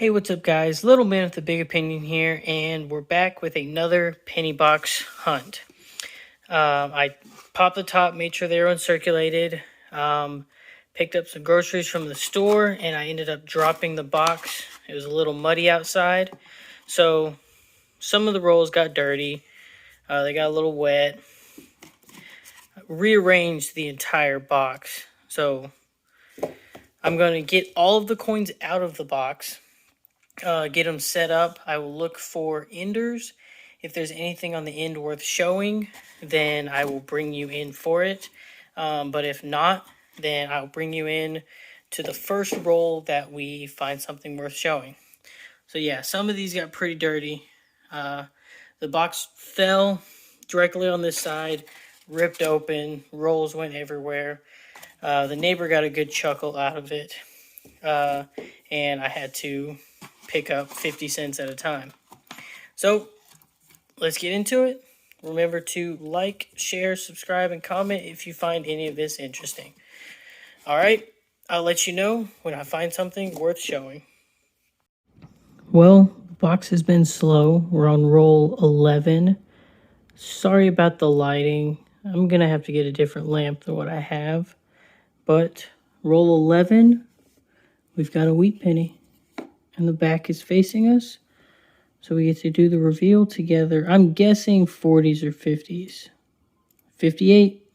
Hey, what's up, guys? Little Man with a Big Opinion here, and we're back with another penny box hunt. I popped the top, made sure they were uncirculated, picked up some groceries from the store, and I ended up dropping the box. It was a little muddy outside, so some of the rolls got dirty. They got a little wet. I rearranged the entire box, so I'm going to get all of the coins out of the box. Get them set up. I will look for enders. If there's anything on the end worth showing, then I will bring you in for it. But if not, then I'll bring you in to the first roll that we find something worth showing. So yeah, some of these got pretty dirty. The box fell directly on this side, ripped open, rolls went everywhere. The neighbor got a good chuckle out of it. And I had to pick up 50 cents at a time. So let's get into it. Remember to like, share, subscribe, and comment if you find any of this interesting. All right, I'll let you know when I find something worth showing. Well, the box has been slow. We're on roll 11. Sorry about the lighting. I'm going to have to get a different lamp than what I have. But roll 11, we've got a wheat penny. And the back is facing us. So we get to do the reveal together. I'm guessing 40s or 50s. 58,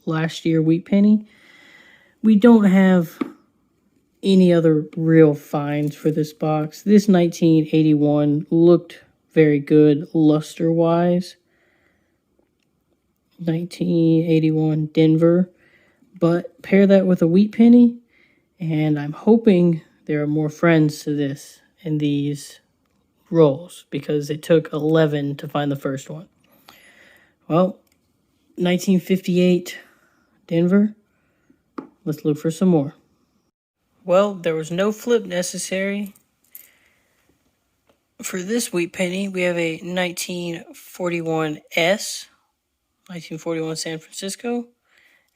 last year wheat penny. We don't have any other real finds for this box. This 1981 looked very good luster-wise. 1981 Denver. But pair that with a wheat penny, and I'm hoping there are more friends to this in these rolls because it took 11 to find the first one. Well, 1958 Denver. Let's look for some more. Well, there was no flip necessary. For this wheat penny, we have a 1941 S, 1941 San Francisco,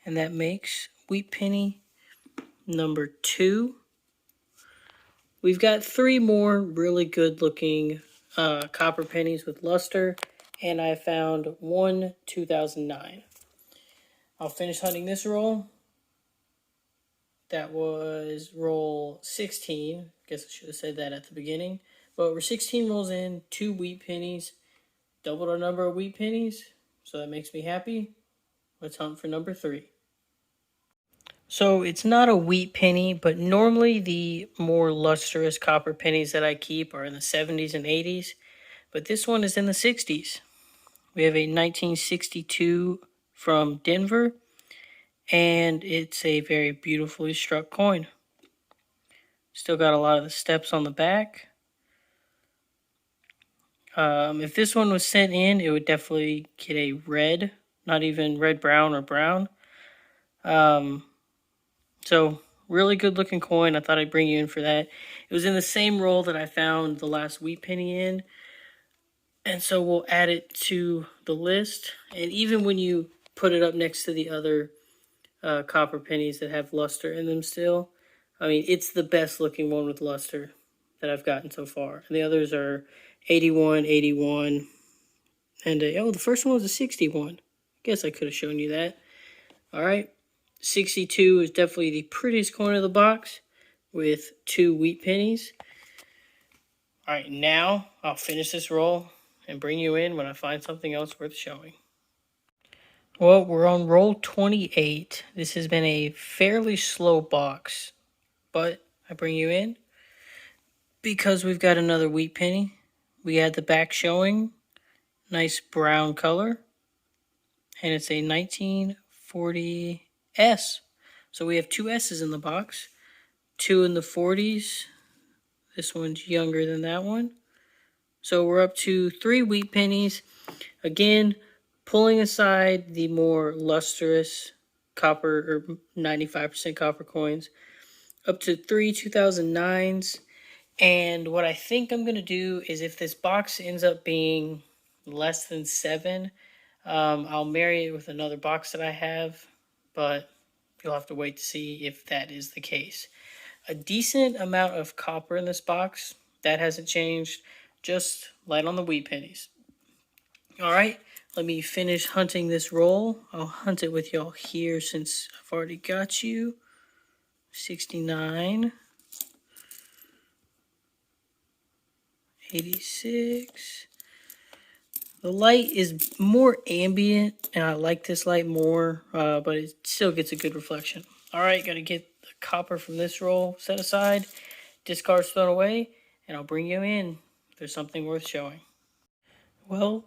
and that makes wheat penny number 2. We've got 3 more really good looking copper pennies with luster, and I found one 2009. I'll finish hunting this roll. That was roll 16. Guess I should have said that at the beginning. But we're 16 rolls in, 2 wheat pennies, doubled our number of wheat pennies, so that makes me happy. Let's hunt for number 3. So it's not a wheat penny, but normally the more lustrous copper pennies that I keep are in the 70s and 80s, but this one is in the 60s. We have a 1962 from Denver, and it's a very beautifully struck coin. Still got a lot of the steps on the back. If this one was sent in, it would definitely get a red, not even red, brown, or brown. So really good looking coin. I thought I'd bring you in for that. It was in the same roll that I found the last wheat penny in. And so we'll add it to the list. And even when you put it up next to the other copper pennies that have luster in them still, I mean, it's the best looking one with luster that I've gotten so far. And the others are 81, 81. And the first one was a 61. I guess I could have shown you that. All right. 62 is definitely the prettiest coin of the box with 2 wheat pennies. All right, now I'll finish this roll and bring you in when I find something else worth showing. Well, we're on roll 28. This has been a fairly slow box, but I bring you in because we've got another wheat penny. We had the back showing, nice brown color, and it's a 1940 S. So we have 2 S's in the box, 2 in the 40s. This one's younger than that one. So we're up to 3 wheat pennies. Again, pulling aside the more lustrous copper or 95% copper coins, up to 3 2009s. And what I think I'm going to do is if this box ends up being less than 7, I'll marry it with another box that I have, but you'll have to wait to see if that is the case. A decent amount of copper in this box, That hasn't changed. Just light on the wheat pennies. All right, let me finish hunting this roll. I'll hunt it with y'all here since I've already got you. 69. 86. The light is more ambient, and I like this light more, but it still gets a good reflection. All right, got to get the copper from this roll set aside, discards thrown away, and I'll bring you in if there's something worth showing. Well,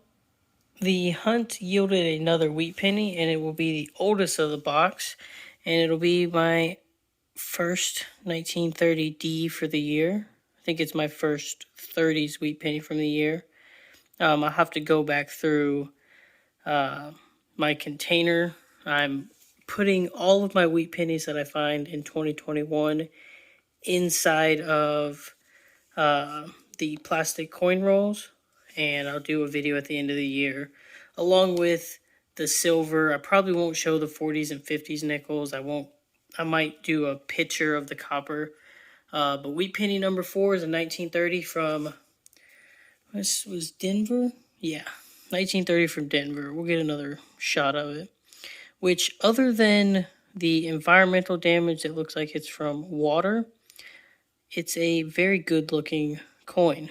the hunt yielded another wheat penny, and it will be the oldest of the box, and it'll be my first 1930 D for the year. I think it's my first 30s wheat penny from the year. I'll have to go back through my container. I'm putting all of my wheat pennies that I find in 2021 inside of the plastic coin rolls, and I'll do a video at the end of the year along with the silver. I probably won't show the 40s and 50s nickels. I might do a picture of the copper. But wheat penny number 4 is a 1930 from, this was Denver? Yeah, 1930 from Denver. We'll get another shot of it. Which, other than the environmental damage that looks like it's from water, it's a very good looking coin.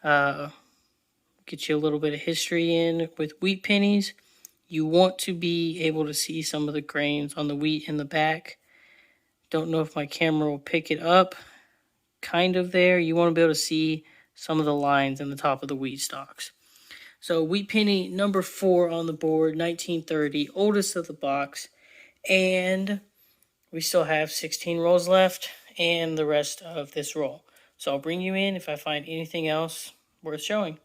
Get you a little bit of history in with wheat pennies. You want to be able to see some of the grains on the wheat in the back. Don't know if my camera will pick it up. Kind of there. You want to be able to see some of the lines in the top of the wheat stalks. So wheat penny number 4 on the board, 1930, oldest of the box. And we still have 16 rolls left and the rest of this roll. So I'll bring you in if I find anything else worth showing.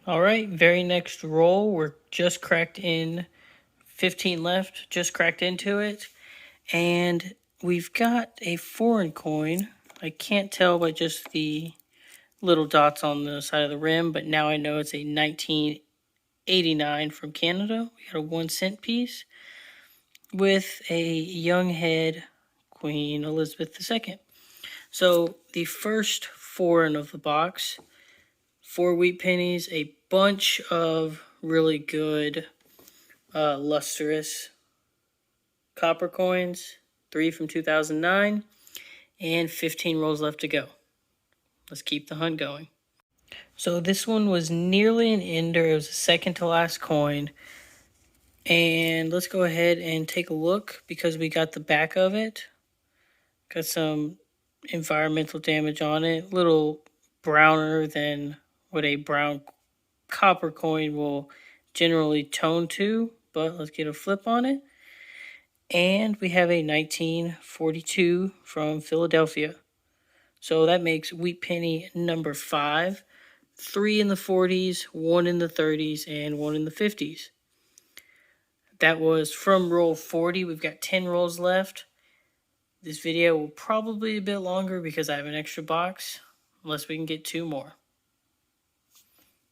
All right, very next roll. We're just cracked in, 15 left, just cracked into it. And we've got a foreign coin. I can't tell by just the little dots on the side of the rim, but now I know it's a 1989 from Canada. We got a 1-cent piece with a young head, Queen Elizabeth II. So the first foreign of the box, 4 wheat pennies, a bunch of really good lustrous copper coins, 3 from 2009, and 15 rolls left to go. Let's keep the hunt going. So this one was nearly an ender. It was the second to last coin. And let's go ahead and take a look because we got the back of it. Got some environmental damage on it. A little browner than what a brown copper coin will generally tone to. But let's get a flip on it. And we have a 1942 from Philadelphia. So that makes wheat penny number 5. 3 in the 40s, 1 in the 30s, and 1 in the 50s. That was from roll 40. We've got 10 rolls left. This video will probably be a bit longer because I have an extra box, unless we can get 2 more.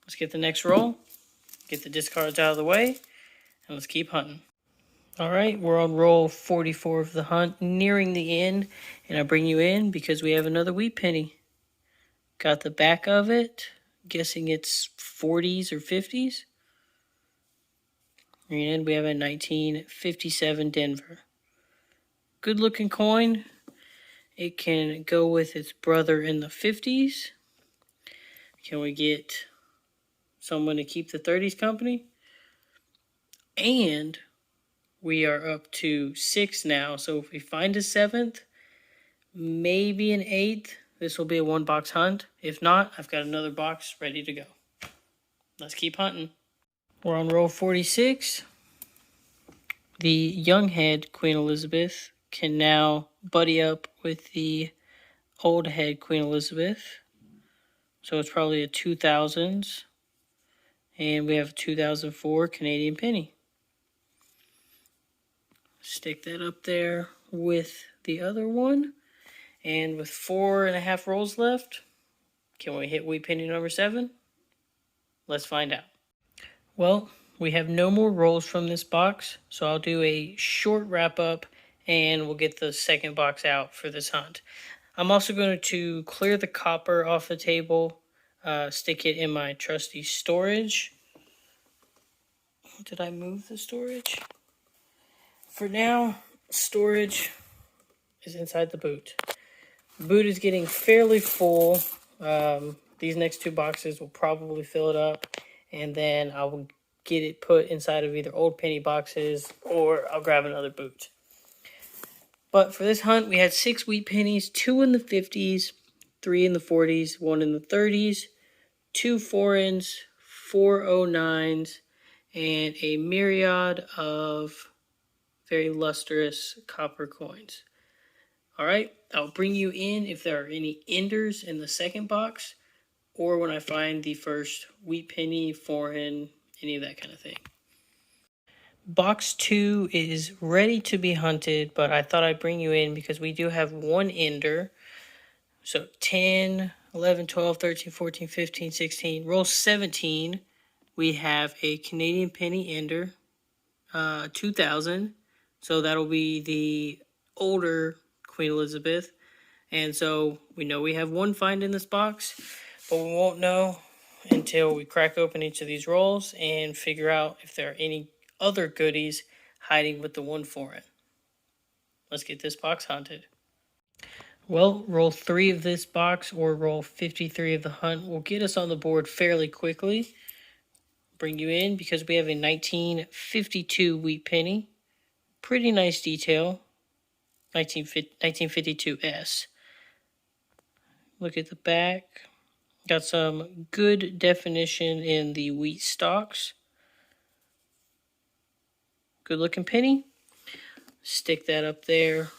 Let's get the next roll, get the discards out of the way, and let's keep hunting. All right, we're on roll 44 of the hunt, nearing the end, and I bring you in because we have another wheat penny. Got the back of it, guessing it's 40s or 50s. And we have a 1957 Denver. Good looking coin. It can go with its brother in the 50s. Can we get someone to keep the 30s company? And we are up to 6 now. So if we find a 7th, maybe an 8th, this will be a 1-box hunt. If not, I've got another box ready to go. Let's keep hunting. We're on roll 46. The young head Queen Elizabeth can now buddy up with the old head Queen Elizabeth. So it's probably a 2000s. And we have a 2004 Canadian penny. Stick that up there with the other one. And with 4.5 rolls left, can we hit wheat penny number 7? Let's find out. Well, we have no more rolls from this box, so I'll do a short wrap up and we'll get the second box out for this hunt. I'm also going to clear the copper off the table, stick it in my trusty storage. Did I move the storage? For now, storage is inside the boot. The boot is getting fairly full. These next two boxes will probably fill it up, and then I will get it put inside of either old penny boxes or I'll grab another boot. But for this hunt, we had 6 wheat pennies, 2 in the 50s, 3 in the 40s, 1 in the 30s, 2 foreigns, 4 09s, and a myriad of very lustrous copper coins. All right, I'll bring you in if there are any enders in the second box, or when I find the first wheat penny, foreign, any of that kind of thing. Box 2 is ready to be hunted, but I thought I'd bring you in because we do have one ender. So 10, 11, 12, 13, 14, 15, 16. Roll 17. We have a Canadian penny ender, 2000. So that'll be the older Queen Elizabeth. And so we know we have one find in this box, but we won't know until we crack open each of these rolls and figure out if there are any other goodies hiding with the one foreign. Let's get this box hunted. Well, roll 3 of this box or roll 53 of the hunt will get us on the board fairly quickly. Bring you in because we have a 1952 wheat penny. Pretty nice detail. 1952S. Look at the back. Got some good definition in the wheat stalks. Good looking penny. Stick that up there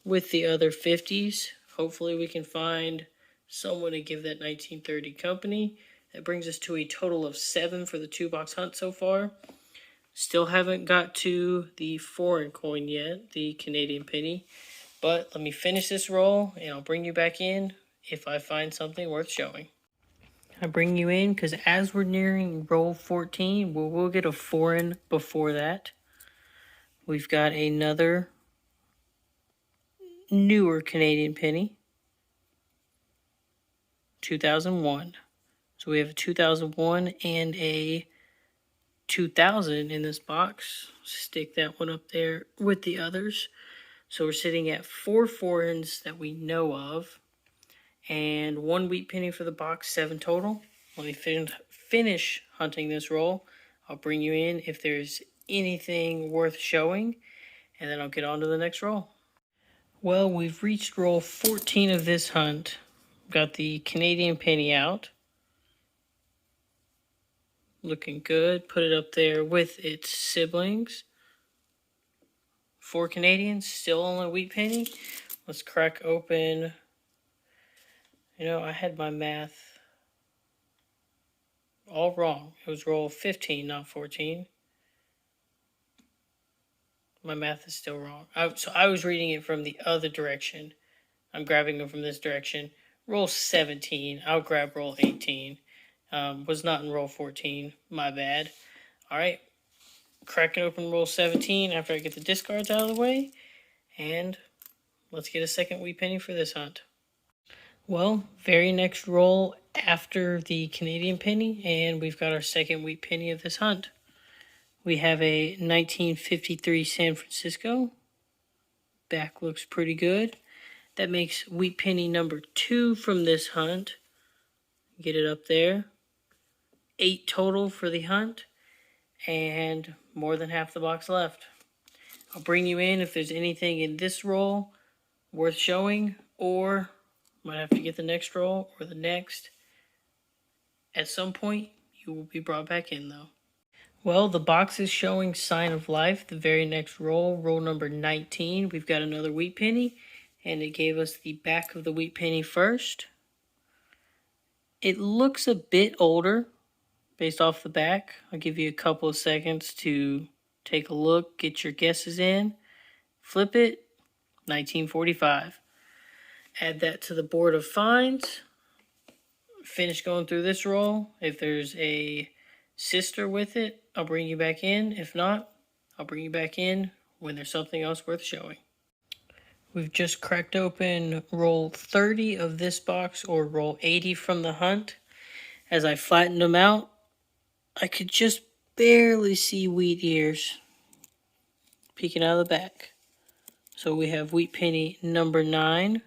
with the other 50s. Hopefully we can find someone to give that 1930 company. That brings us to a total of 7 for the 2-box hunt so far. Still haven't got to the foreign coin yet, the Canadian penny. But let me finish this roll and I'll bring you back in if I find something worth showing. I bring you in because as we're nearing roll 14, we'll get a foreign before that. We've got another newer Canadian penny, 2001. So we have a 2001 and a 2000 in this box. Stick that one up there with the others. So we're sitting at 4 foreigns that we know of and 1 wheat penny for the box, 7 total. Let me finish hunting this roll. I'll bring you in if there's anything worth showing, and then I'll get on to the next roll. Well, we've reached roll 14 of this hunt. Got the Canadian penny out. Looking good. Put it up there with its siblings. 4 Canadians, still only wheat penny. Let's crack open. You know, I had my math all wrong. It was roll 15, not 14. My math is still wrong. So I was reading it from the other direction. I'm grabbing it from this direction. Roll 17. I'll grab roll 18. Was not in roll 14. My bad. All right. Cracking open roll 17 after I get the discards out of the way. And let's get a second wheat penny for this hunt. Well, very next roll after the Canadian penny, and we've got our second wheat penny of this hunt. We have a 1953 San Francisco. Back looks pretty good. That makes wheat penny number 2 from this hunt. Get it up there. 8 total for the hunt, and more than half the box left. I'll bring you in if there's anything in this roll worth showing, or might have to get the next roll or the next. At some point, you will be brought back in though. Well, the box is showing sign of life. The very next roll, roll number 19, we've got another wheat penny, and it gave us the back of the wheat penny first. It looks a bit older based off the back. I'll give you a couple of seconds to take a look, get your guesses in. Flip it, 1945. Add that to the board of finds. Finish going through this roll. If there's a sister with it, I'll bring you back in. If not, I'll bring you back in when there's something else worth showing. We've just cracked open roll 30 of this box, or roll 80 from the hunt. As I flattened them out, I could just barely see wheat ears peeking out of the back. So we have wheat penny number 9.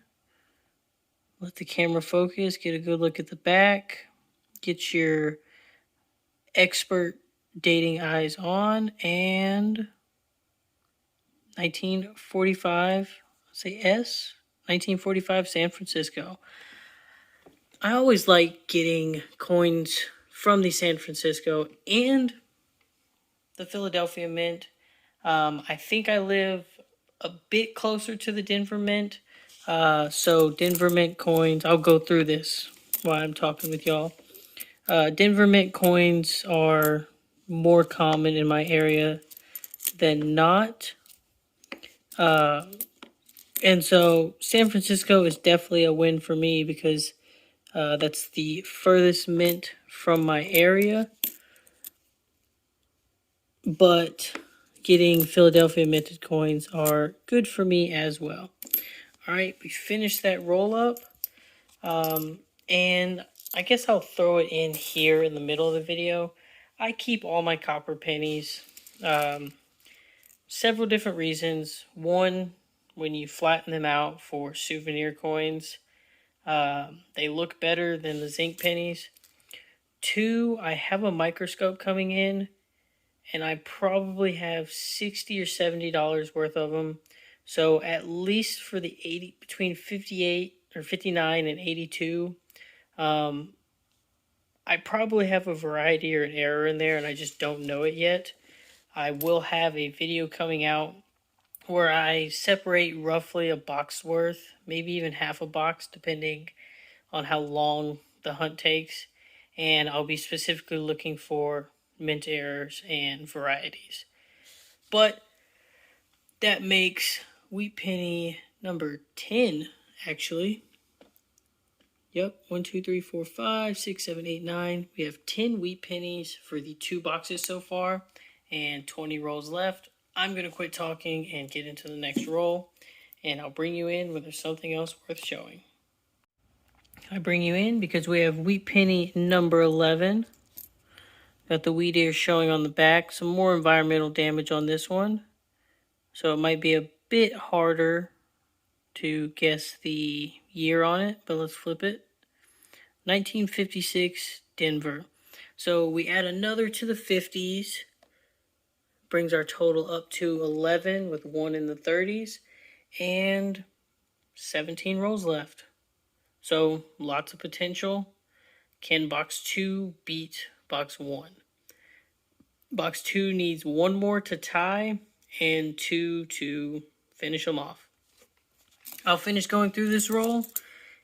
Let the camera focus, get a good look at the back. Get your expert dating eyes on, and 1945, say S, 1945 San Francisco. I always like getting coins from the San Francisco and the Philadelphia Mint. I think I live a bit closer to the Denver Mint. So Denver Mint coins, I'll go through this while I'm talking with y'all. Denver Mint coins are more common in my area than not. And so San Francisco is definitely a win for me because that's the furthest mint from my area. But getting Philadelphia minted coins are good for me as well. All right, we finished that roll up. And I guess I'll throw it in here in the middle of the video. I keep all my copper pennies. Several different reasons. One, when you flatten them out for souvenir coins, they look better than the zinc pennies. Two, I have a microscope coming in, and I probably have $60 or $70 worth of them. So at least for the 80, between 58 or 59 and 82, I probably have a variety or an error in there, and I just don't know it yet. I will have a video coming out where I separate roughly a box worth, maybe even half a box, depending on how long the hunt takes. And I'll be specifically looking for mint errors and varieties. But that makes wheat penny number 10, actually. Yep, 1, 2, 3, 4, 5, 6, 7, 8, 9. We have 10 wheat pennies for the 2 boxes so far, and 20 rolls left. I'm going to quit talking and get into the next roll, and I'll bring you in when there's something else worth showing. I bring you in because we have wheat penny number 11. Got the wheat ears showing on the back. Some more environmental damage on this one, so it might be a bit harder to guess the year on it, but let's flip it. 1956 Denver. So we add another to the 50s, brings our total up to 11 with 1 in the 30s, and 17 rolls left. So lots of potential. Can box 2 beat box 1? Box 2 needs 1 more to tie and 2 to finish them off. I'll finish going through this roll.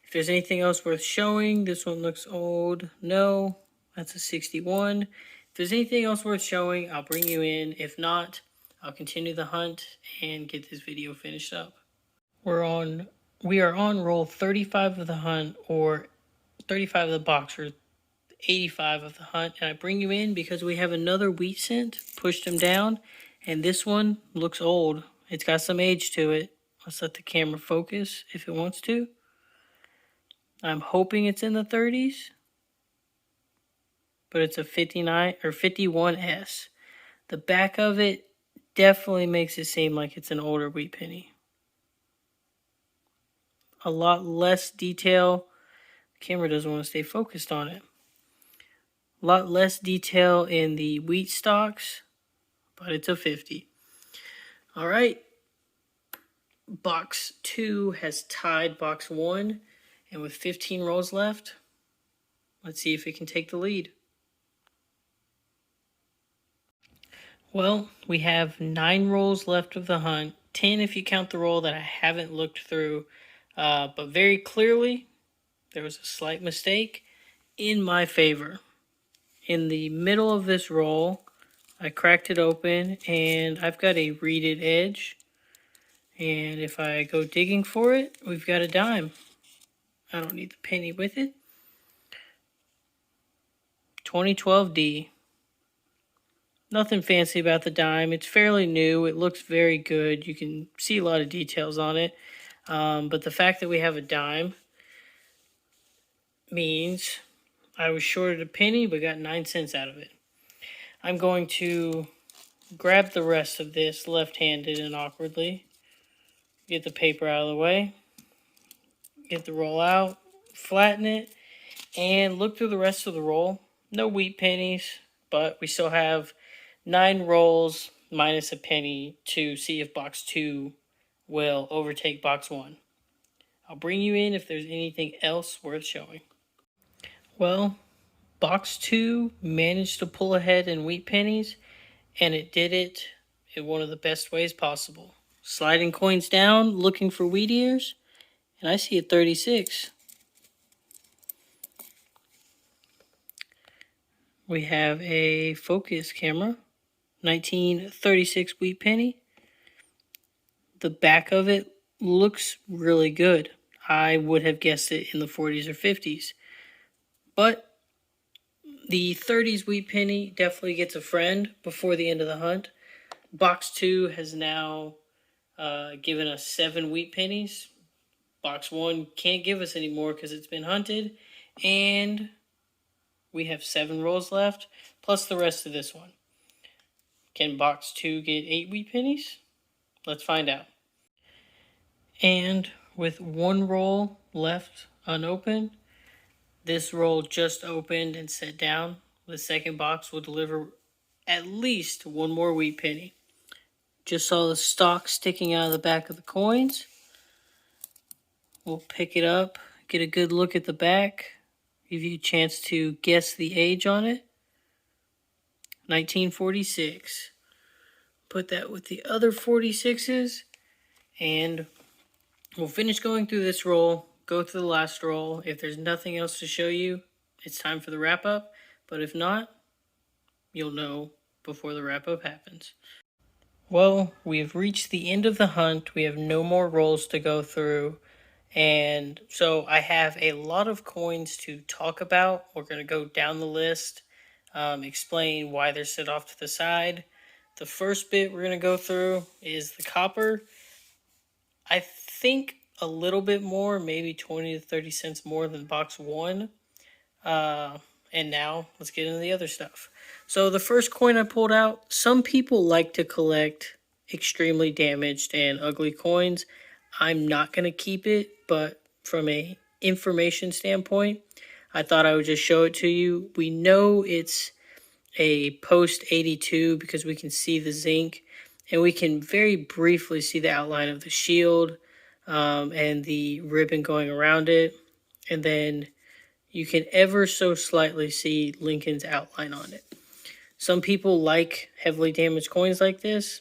If there's anything else worth showing, this one looks old. No, that's a 61. If there's anything else worth showing, I'll bring you in. If not, I'll continue the hunt and get this video finished up. We are on roll 35 of the hunt, or 35 of the box, or 85 of the hunt. And I bring you in because we have another wheat scent, pushed him down, and this one looks old. It's got some age to it. Let's let the camera focus if it wants to. I'm hoping it's in the 30s, but it's a 59 or 51S. The back of it definitely makes it seem like it's an older wheat penny. A lot less detail. The camera doesn't want to stay focused on it. A lot less detail in the wheat stalks, but it's a 50. All right. Box 2 has tied box 1. And with 15 rolls left, let's see if it can take the lead. Well, we have 9 rolls left of the hunt. 10 if you count the roll that I haven't looked through. But very clearly, there was a slight mistake in my favor. In the middle of this roll, I cracked it open, and I've got a reeded edge. And if I go digging for it, we've got a dime. I don't need the penny with it. 2012 D. Nothing fancy about the dime. It's fairly new. It looks very good. You can see a lot of details on it. But the fact that we have a dime means I was shorted a penny but got 9 cents out of it. I'm going to grab the rest of this left-handed and awkwardly. Get the paper out of the way. Get the roll out. Flatten it. And look through the rest of the roll. No wheat pennies, but we still have 9 rolls minus a penny to see if box 2 will overtake box 1. I'll bring you in if there's anything else worth showing. Well, box 2 managed to pull ahead in wheat pennies, and it did it in one of the best ways possible. Sliding coins down, looking for wheat ears, and I see a 36. We have a focus camera, 1936 wheat penny. The back of it looks really good. I would have guessed it in the 40s or 50s. But the 30s wheat penny definitely gets a friend before the end of the hunt. Box 2 has now given us 7 wheat pennies. Box 1 can't give us any more because it's been hunted. And we have 7 rolls left, plus the rest of this one. Can box 2 get 8 wheat pennies? Let's find out. And with 1 roll left unopened, this roll just opened and set down. The second box will deliver at least 1 more wheat penny. Just saw the stalk sticking out of the back of the coins. We'll pick it up, get a good look at the back, give you a chance to guess the age on it. 1946. Put that with the other 46s, and we'll finish going through this roll, go through the last roll. If there's nothing else to show you, it's time for the wrap-up. But if not, you'll know before the wrap-up happens. Well, we have reached the end of the hunt. We have no more rolls to go through. And so I have a lot of coins to talk about. We're going to go down the list, explain why they're set off to the side. The first bit we're going to go through is the copper. I think a little bit more, maybe 20 to 30 cents more than box 1. And now let's get into the other stuff. So the first coin I pulled out, some people like to collect extremely damaged and ugly coins. I'm not going to keep it, but from a information standpoint, I thought I would just show it to you. We know it's a post 82 because we can see the zinc, and we can very briefly see the outline of the shield and the ribbon going around it. And then you can ever so slightly see Lincoln's outline on it. Some people like heavily damaged coins like this.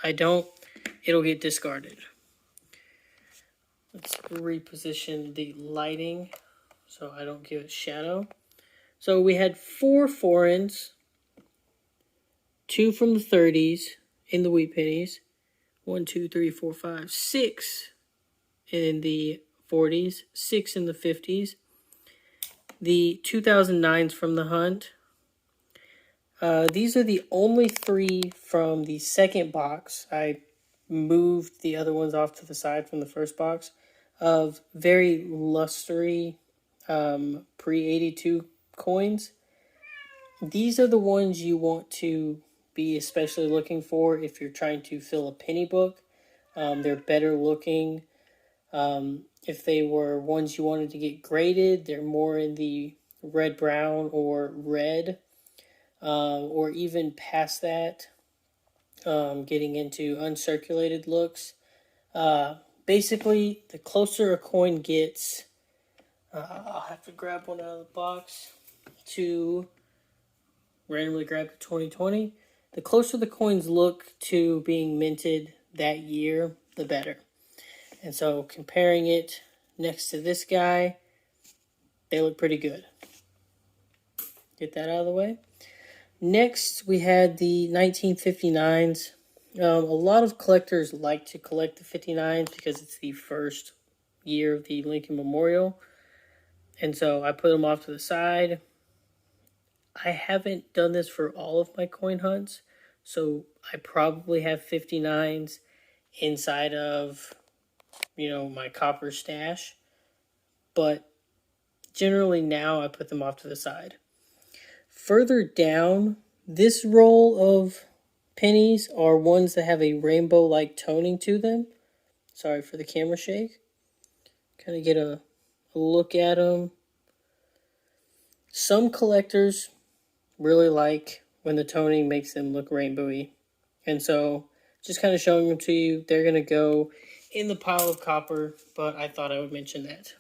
I don't. It'll get discarded. Let's reposition the lighting so I don't give it shadow. So we had 4 foreigns, 2 from the 30s in the wheat pennies, 1, 2, 3, 4, 5, 6 in the 40s, 6 in the 50s. The 2009s from the hunt. These are the only 3 from the second box. I moved the other ones off to the side from the first box of very lustery pre-82 coins. These are the ones you want to be especially looking for if you're trying to fill a penny book. They're better looking. If they were ones you wanted to get graded, they're more in the red, brown, or red, or even past that, getting into uncirculated looks. Basically, the closer a coin gets, I'll have to grab one out of the box to randomly grab the 2020. The closer the coins look to being minted that year, the better. And so comparing it next to this guy, they look pretty good. Get that out of the way. Next, we had the 1959s. A lot of collectors like to collect the 59s because it's the first year of the Lincoln Memorial. And so I put them off to the side. I haven't done this for all of my coin hunts, so I probably have 59s inside of my copper stash. But generally now I put them off to the side. Further down, this roll of pennies are ones that have a rainbow-like toning to them. Sorry for the camera shake. Kind of get a look at them. Some collectors really like when the toning makes them look rainbowy. And so just kind of showing them to you, they're going to go in the pile of copper, but I thought I would mention that.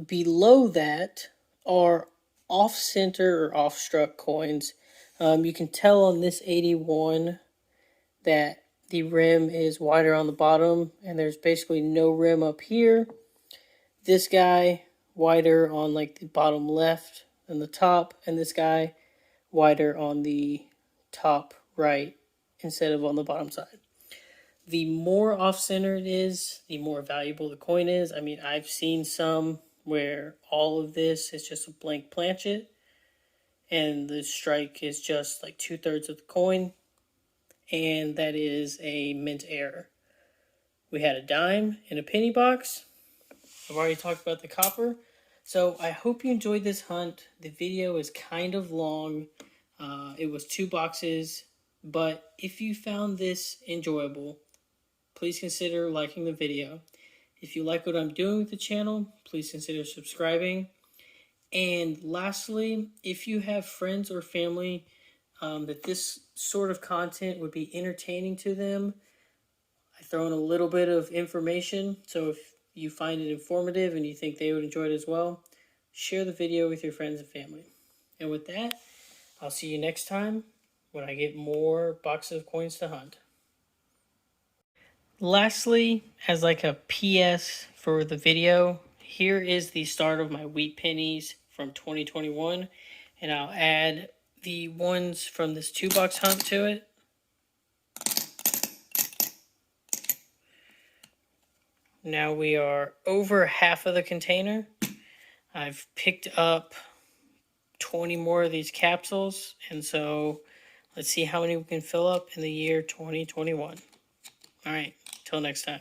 Below that are off-center or off-struck coins. You can tell on this 81 that the rim is wider on the bottom, and there's basically no rim up here. This guy wider on like the bottom left and the top, and this guy wider on the top right instead of on the bottom side. The more off-center it is, the more valuable the coin is. I mean, I've seen some where all of this is just a blank planchet and the strike is just like 2/3 of the coin, and that is a mint error. We had a dime in a penny box. I've already talked about the copper. So I hope you enjoyed this hunt. The video is kind of long. It was 2 boxes, but if you found this enjoyable, please consider liking the video. If you like what I'm doing with the channel, please consider subscribing. And lastly, if you have friends or family that this sort of content would be entertaining to them, I throw in a little bit of information. So if you find it informative and you think they would enjoy it as well, share the video with your friends and family. And with that, I'll see you next time when I get more boxes of coins to hunt. Lastly, as like a PS for the video, here is the start of my wheat pennies from 2021, and I'll add the ones from this 2-box hunt to it. Now we are over half of the container. I've picked up 20 more of these capsules, and so let's see how many we can fill up in the year 2021. All right, till next time.